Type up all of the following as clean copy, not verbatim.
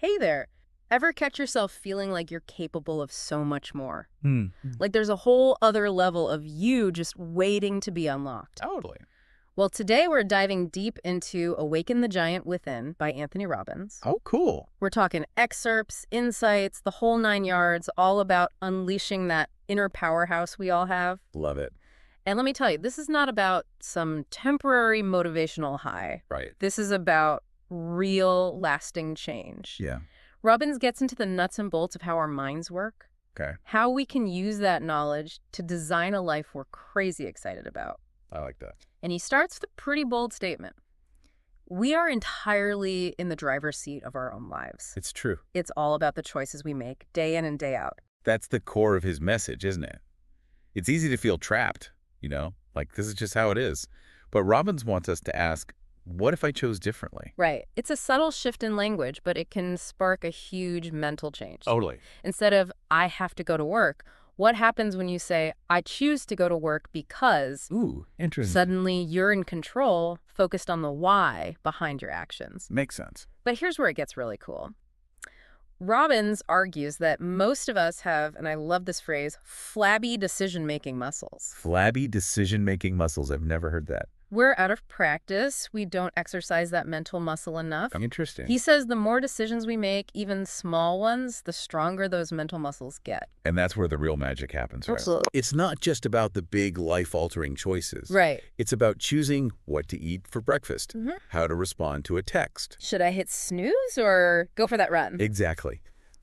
Hey there. Ever catch yourself feeling like you're capable of so much more? Mm. Like there's a whole other level of you just waiting to be unlocked. Totally. Well, today we're diving deep into Awaken the Giant Within by Anthony Robbins. Oh, cool. We're talking excerpts, insights, the whole nine yards, all about unleashing that inner powerhouse we all have. Love it. And let me tell you, this is not about some temporary motivational high. Right. This is about real, lasting change. Yeah. Robbins gets into the nuts and bolts of how our minds work, Okay. how we can use that knowledge to design a life we're crazy excited about. I like that. And he starts with a pretty bold statement. We are entirely in the driver's seat of our own lives. It's true. It's all about the choices we make day in and day out. That's the core of his message, isn't it? It's easy to feel trapped, like this is just how it is. But Robbins wants us to ask, what if I chose differently? Right. It's a subtle shift in language, but it can spark a huge mental change. Totally. Instead of, I have to go to work, what happens when you say, I choose to go to work because Ooh, interesting. suddenly you're in control, focused on the why behind your actions? Makes sense. But here's where it gets really cool. Robbins argues that most of us have, and I love this phrase, flabby decision-making muscles. Flabby decision-making muscles. I've never heard that. We're out of practice. We don't exercise that mental muscle enough. Interesting. He says the more decisions we make, even small ones, the stronger those mental muscles get. And that's where the real magic happens, right? Absolutely. It's not just about the big life-altering choices. Right. It's about choosing what to eat for breakfast, Mhm. how to respond to a text. Should I hit snooze or go for that run? Exactly.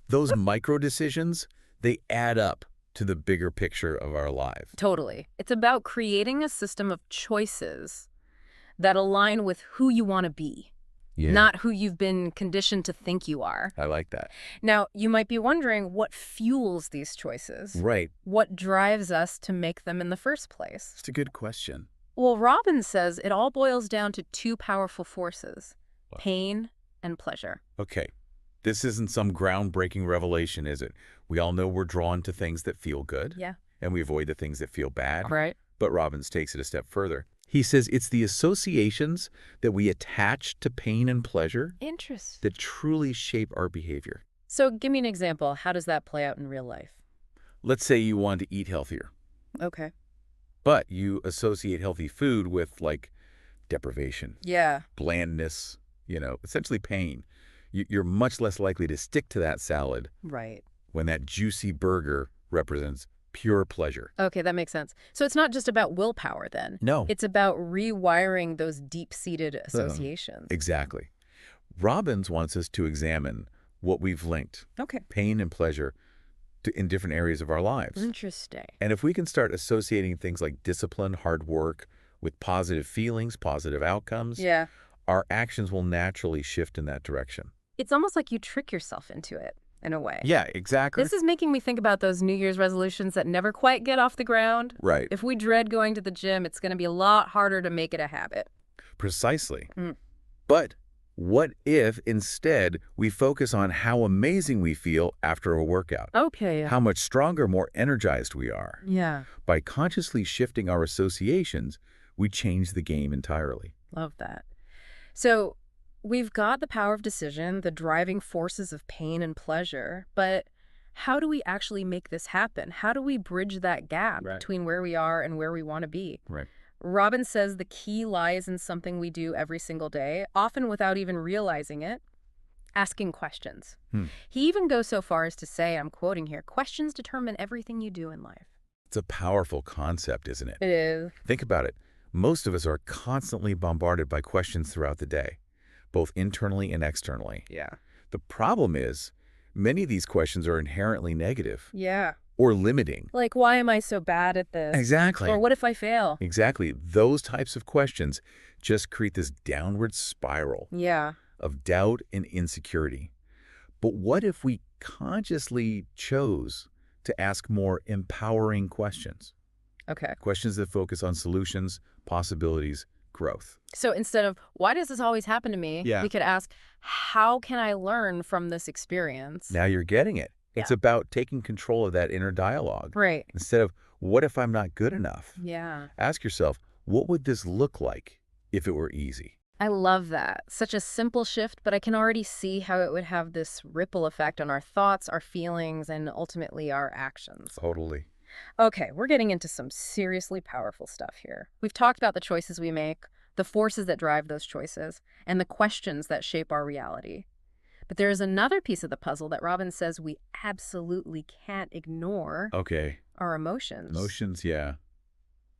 Those micro decisions, they add up to the bigger picture of our lives. Totally. It's about creating a system of choices that align with who you want to be, not who you've been conditioned to think you are. I like that. Now, you might be wondering what fuels these choices? Right. What drives us to make them in the first place? It's a good question. Well, Robbins says it all boils down to two powerful forces, What? pain and pleasure. Okay. This isn't some groundbreaking revelation, is it? We all know we're drawn to things that feel good. Yeah. And we avoid the things that feel bad. Right. But Robbins takes it a step further. He says it's the associations that we attach to pain and pleasure Interesting. that truly shape our behavior. So give me an example. How does that play out in real life? Let's say you want to eat healthier, Okay. but you associate healthy food with, like, deprivation, Yeah. blandness, essentially pain. You're much less likely to stick to that salad Right. when that juicy burger represents pure pleasure. Okay, that makes sense. So it's not just about willpower then. No. It's about rewiring those deep-seated associations. Exactly. Robbins wants us to examine what we've linked, Okay. pain and pleasure, in different areas of our lives. Interesting. And if we can start associating things like discipline, hard work, with positive feelings, positive outcomes, Yeah. our actions will naturally shift in that direction. It's almost like you trick yourself into it, in a way. Yeah, exactly. This is making me think about those New Year's resolutions that never quite get off the ground. Right. If we dread going to the gym, it's going to be a lot harder to make it a habit. Precisely. Mm. But what if instead we focus on how amazing we feel after a workout? Okay. How much stronger, more energized we are. Yeah. By consciously shifting our associations, we change the game entirely. Love that. So we've got the power of decision, the driving forces of pain and pleasure, but how do we actually make this happen? How do we bridge that gap between where we are and where we want to be? Right. Robbins says the key lies in something we do every single day, often without even realizing it, asking questions. He even goes so far as to say, I'm quoting here, questions determine everything you do in life. It's a powerful concept, isn't it? It is. Think about it. Most of us are constantly bombarded by questions throughout the day, both internally and externally. Yeah. The problem is, many of these questions are inherently negative Yeah. or limiting. Like, why am I so bad at this? Exactly. Or what if I fail? Exactly. Those types of questions just create this downward spiral Yeah. of doubt and insecurity. But what if we consciously chose to ask more empowering questions? Okay. Questions that focus on solutions, possibilities, growth. So instead of, why does this always happen to me? Yeah. We could ask, how can I learn from this experience? Now you're getting it. It's about taking control of that inner dialogue. Right. Instead of, what if I'm not good enough? Yeah. Ask yourself, what would this look like if it were easy? I love that. Such a simple shift, but I can already see how it would have this ripple effect on our thoughts, our feelings, and ultimately our actions. Totally. Okay, we're getting into some seriously powerful stuff here. We've talked about the choices we make, the forces that drive those choices, and the questions that shape our reality. But there is another piece of the puzzle that Robbins says we absolutely can't ignore: Okay. our emotions. Emotions, yeah.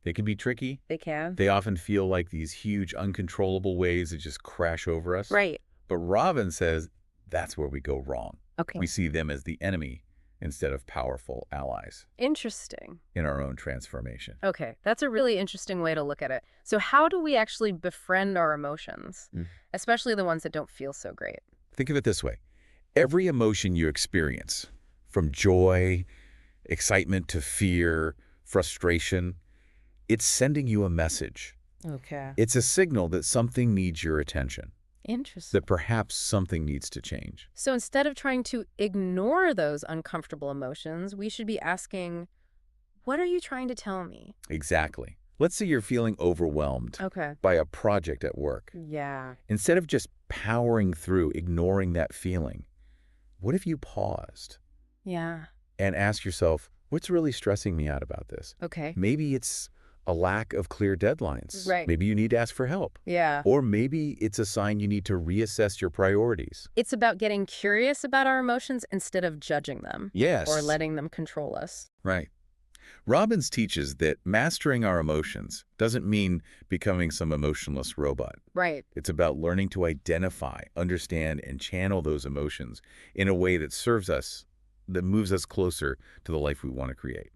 They can be tricky. They can. They often feel like these huge, uncontrollable waves that just crash over us. Right. But Robin says that's where we go wrong. Okay. We see them as the enemy instead of powerful allies Interesting. in our own transformation. Okay, that's a really interesting way to look at it. So how do we actually befriend our emotions, especially the ones that don't feel so great? Think of it this way. Every emotion you experience, from joy, excitement to fear, frustration, it's sending you a message. Okay. It's a signal that something needs your attention, Interesting. that perhaps something needs to change. So instead of trying to ignore those uncomfortable emotions, we should be asking, what are you trying to tell me? Exactly. Let's say you're feeling overwhelmed Okay. by a project at work. Yeah. Instead of just powering through, ignoring that feeling, what if you paused Yeah. and asked yourself, what's really stressing me out about this? Okay. Maybe it's a lack of clear deadlines. Right. Maybe you need to ask for help. Yeah. Or maybe it's a sign you need to reassess your priorities. It's about getting curious about our emotions instead of judging them Yes. or letting them control us. Right. Robbins teaches that mastering our emotions doesn't mean becoming some emotionless robot. Right. It's about learning to identify, understand, and channel those emotions in a way that serves us, that moves us closer to the life we want to create.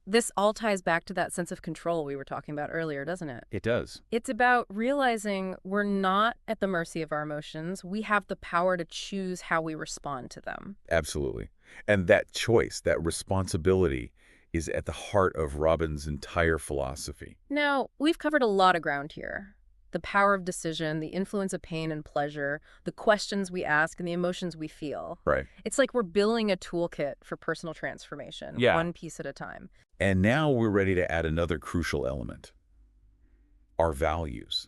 This all ties back to that sense of control we were talking about earlier, doesn't it? It does. It's about realizing we're not at the mercy of our emotions. We have the power to choose how we respond to them. Absolutely. And that choice, that responsibility, is at the heart of Robbins' entire philosophy. Now, we've covered a lot of ground here. The power of decision, the influence of pain and pleasure, the questions we ask, and the emotions we feel. Right. It's like we're building a toolkit for personal transformation, Yeah. one piece at a time. And now we're ready to add another crucial element, our values.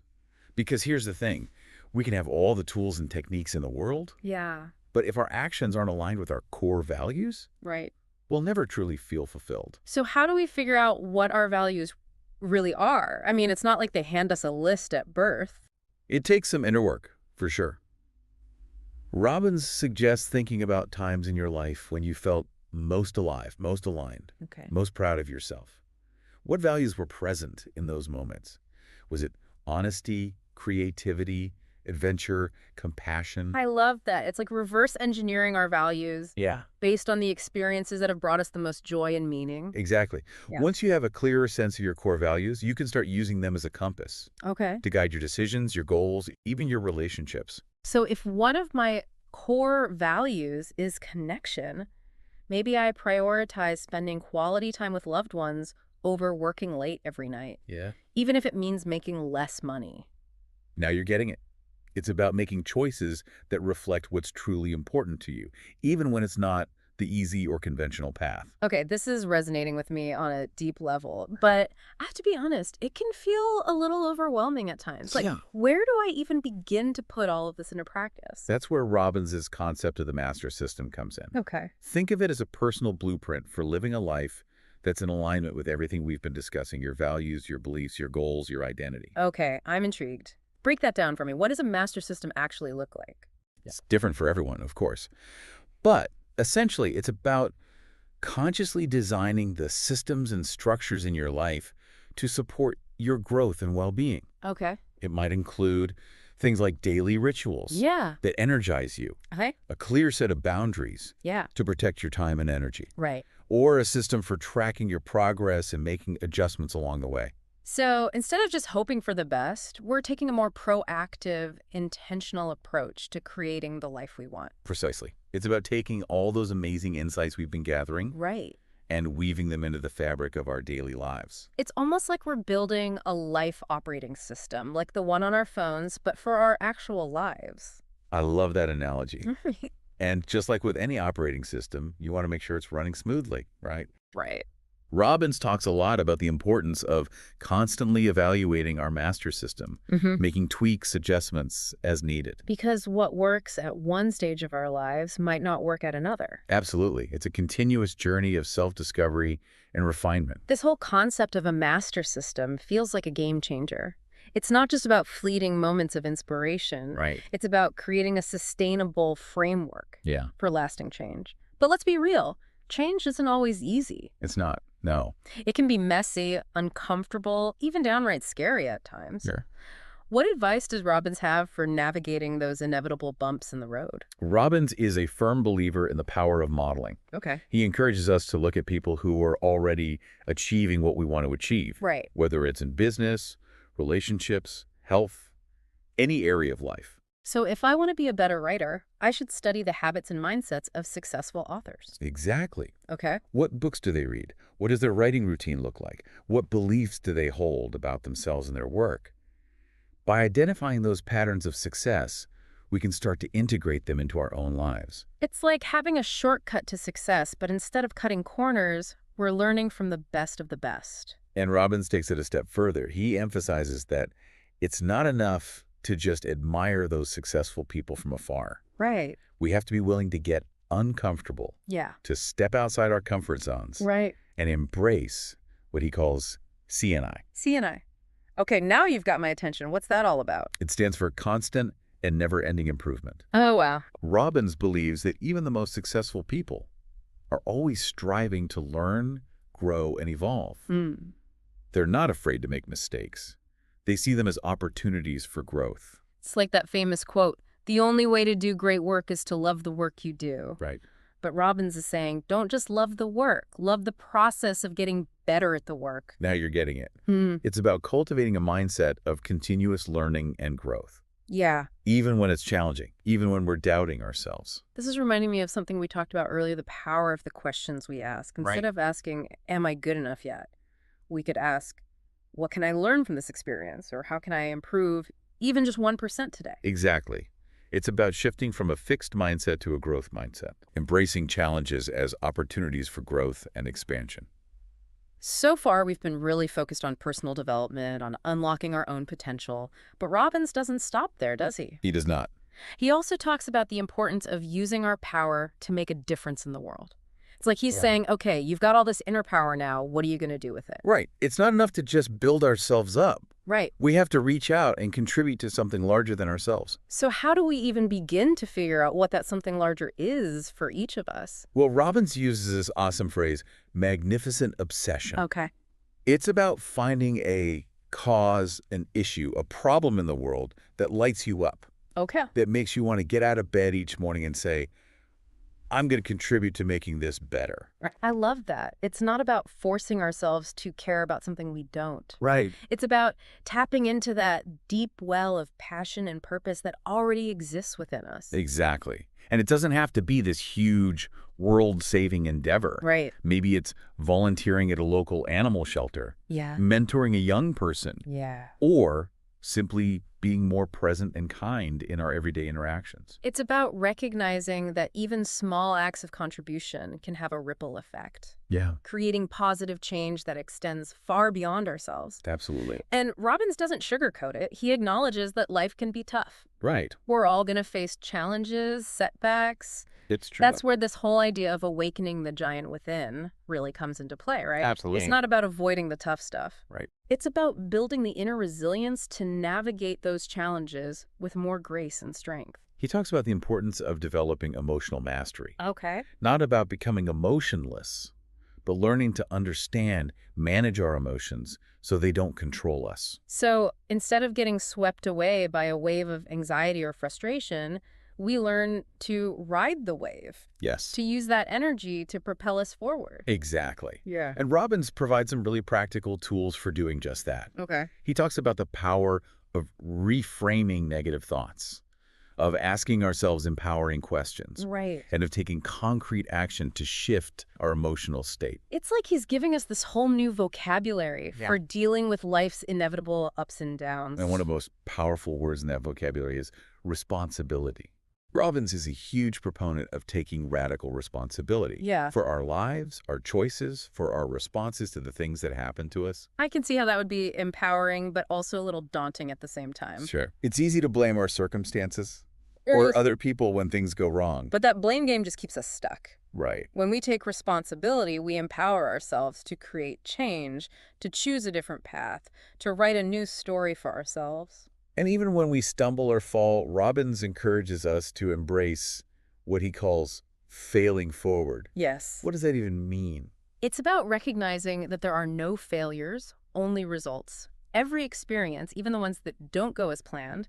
Because here's the thing, we can have all the tools and techniques in the world, Yeah. but if our actions aren't aligned with our core values, Right. we'll never truly feel fulfilled. So how do we figure out what our values really are? I mean, it's not like they hand us a list at birth. It takes some inner work, for sure. Robbins suggests thinking about times in your life when you felt most alive, most aligned, Okay. most proud of yourself. What values were present in those moments? Was it honesty, creativity, adventure, compassion? I love that. It's like reverse engineering our values Yeah. based on the experiences that have brought us the most joy and meaning. Exactly. Yeah. Once you have a clearer sense of your core values, you can start using them as a compass Okay. to guide your decisions, your goals, even your relationships. So if one of my core values is connection, maybe I prioritize spending quality time with loved ones over working late every night, Yeah. even if it means making less money. Now you're getting it. It's about making choices that reflect what's truly important to you, even when it's not the easy or conventional path. Okay, this is resonating with me on a deep level, but I have to be honest, it can feel a little overwhelming at times. Like, Yeah. where do I even begin to put all of this into practice? That's where Robbins' concept of the master system comes in. Okay. Think of it as a personal blueprint for living a life that's in alignment with everything we've been discussing, your values, your beliefs, your goals, your identity. Okay, I'm intrigued. Break that down for me. What does a master system actually look like? It's different for everyone, of course. But essentially, it's about consciously designing the systems and structures in your life to support your growth and well-being. Okay. It might include things like daily rituals Yeah. that energize you, Okay. a clear set of boundaries Yeah. to protect your time and energy, Right. or a system for tracking your progress and making adjustments along the way. So instead of just hoping for the best, we're taking a more proactive, intentional approach to creating the life we want. Precisely. It's about taking all those amazing insights we've been gathering Right. and weaving them into the fabric of our daily lives. It's almost like we're building a life operating system, like the one on our phones, but for our actual lives. I love that analogy. And just like with any operating system, you want to make sure it's running smoothly, right? Right. Robbins talks a lot about the importance of constantly evaluating our master system, making tweaks, adjustments as needed. Because what works at one stage of our lives might not work at another. Absolutely. It's a continuous journey of self-discovery and refinement. This whole concept of a master system feels like a game changer. It's not just about fleeting moments of inspiration. Right. It's about creating a sustainable framework for lasting change. But let's be real. Change isn't always easy. It's not. No. It can be messy, uncomfortable, even downright scary at times. Sure. What advice does Robbins have for navigating those inevitable bumps in the road? Robbins is a firm believer in the power of modeling. Okay. He encourages us to look at people who are already achieving what we want to achieve. Right. Whether it's in business, relationships, health, any area of life. So if I want to be a better writer, I should study the habits and mindsets of successful authors. Exactly. Okay. What books do they read? What does their writing routine look like? What beliefs do they hold about themselves and their work? By identifying those patterns of success, we can start to integrate them into our own lives. It's like having a shortcut to success, but instead of cutting corners, we're learning from the best of the best. And Robbins takes it a step further. He emphasizes that it's not enough to just admire those successful people from afar. Right. We have to be willing to get uncomfortable, to step outside our comfort zones, and embrace what he calls CNI. CNI. Okay, now you've got my attention. What's that all about? It stands for constant and never-ending improvement. Oh, wow. Robbins believes that even the most successful people are always striving to learn, grow, and evolve. They're not afraid to make mistakes. They see them as opportunities for growth. It's like that famous quote, "The only way to do great work is to love the work you do." Right. But Robbins is saying, don't just love the work, love the process of getting better at the work. Now you're getting it. It's about cultivating a mindset of continuous learning and growth. Yeah. Even when it's challenging, even when we're doubting ourselves. This is reminding me of something we talked about earlier, the power of the questions we ask. Instead of asking, am I good enough yet? We could ask, what can I learn from this experience? Or how can I improve even just 1% today? Exactly. It's about shifting from a fixed mindset to a growth mindset, embracing challenges as opportunities for growth and expansion. So far, we've been really focused on personal development, on unlocking our own potential. But Robbins doesn't stop there, does he? He does not. He also talks about the importance of using our power to make a difference in the world. It's like he's saying, okay, you've got all this inner power now. What are you going to do with it? Right. It's not enough to just build ourselves up. Right. We have to reach out and contribute to something larger than ourselves. So how do we even begin to figure out what that something larger is for each of us? Well, Robbins uses this awesome phrase, magnificent obsession. Okay. It's about finding a cause, an issue, a problem in the world that lights you up. Okay. That makes you want to get out of bed each morning and say, I'm going to contribute to making this better. I love that. It's not about forcing ourselves to care about something we don't. Right. It's about tapping into that deep well of passion and purpose that already exists within us. Exactly. And it doesn't have to be this huge world-saving endeavor. Right. Maybe it's volunteering at a local animal shelter. Yeah. Mentoring a young person. Yeah. Or simply being more present and kind in our everyday interactions. It's about recognizing that even small acts of contribution can have a ripple effect. Yeah. Creating positive change that extends far beyond ourselves. Absolutely. And Robbins doesn't sugarcoat it. He acknowledges that life can be tough. Right. We're all going to face challenges, setbacks. It's true. That's where this whole idea of awakening the giant within really comes into play, right? Absolutely. It's not about avoiding the tough stuff. Right. It's about building the inner resilience to navigate those challenges with more grace and strength. He talks about the importance of developing emotional mastery. Okay. Not about becoming emotionless, but learning to understand, manage our emotions so they don't control us. So instead of getting swept away by a wave of anxiety or frustration, we learn to ride the wave. Yes. To use that energy to propel us forward. Exactly. Yeah. And Robbins provides some really practical tools for doing just that. Okay. He talks about the power of reframing negative thoughts, of asking ourselves empowering questions, Right. and of taking concrete action to shift our emotional state. It's like he's giving us this whole new vocabulary for dealing with life's inevitable ups and downs. And one of the most powerful words in that vocabulary is responsibility. Robbins is a huge proponent of taking radical responsibility Yeah. for our lives, our choices, for our responses to the things that happen to us. I can see how that would be empowering, but also a little daunting at the same time. Sure. It's easy to blame our circumstances or Yes. other people when things go wrong. But that blame game just keeps us stuck. Right. When we take responsibility, we empower ourselves to create change, to choose a different path, to write a new story for ourselves. And even when we stumble or fall, Robbins encourages us to embrace what he calls failing forward. Yes. What does that even mean? It's about recognizing that there are no failures, only results. Every experience, even the ones that don't go as planned,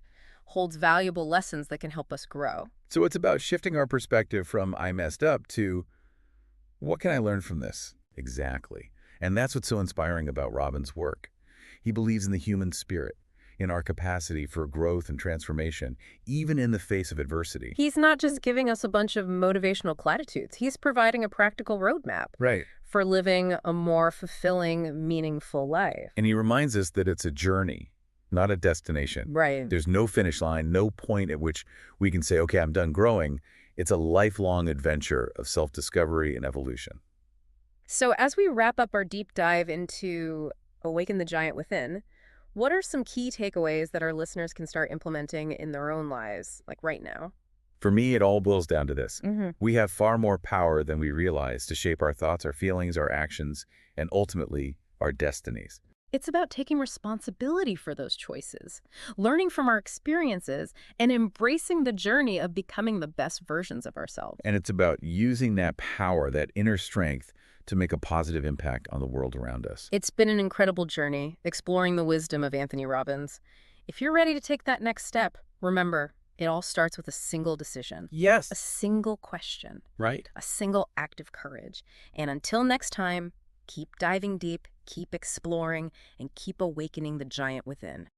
holds valuable lessons that can help us grow. So it's about shifting our perspective from I messed up to what can I learn from this? Exactly. And that's what's so inspiring about Robbins' work. He believes in the human spirit, in our capacity for growth and transformation, even in the face of adversity. He's not just giving us a bunch of motivational platitudes. He's providing a practical roadmap Right. for living a more fulfilling, meaningful life. And he reminds us that it's a journey, not a destination. Right. There's no finish line, no point at which we can say, okay, I'm done growing. It's a lifelong adventure of self-discovery and evolution. So as we wrap up our deep dive into Awaken the Giant Within, what are some key takeaways that our listeners can start implementing in their own lives, like right now? For me, it all boils down to this. Mm-hmm. We have far more power than we realize to shape our thoughts, our feelings, our actions, and ultimately, our destinies. It's about taking responsibility for those choices, learning from our experiences, and embracing the journey of becoming the best versions of ourselves. And it's about using that power, that inner strength, to make a positive impact on the world around us. It's been an incredible journey, exploring the wisdom of Anthony Robbins. If you're ready to take that next step, remember, it all starts with a single decision. Yes. A single question. Right. A single act of courage. And until next time, keep diving deep, keep exploring, and keep awakening the giant within.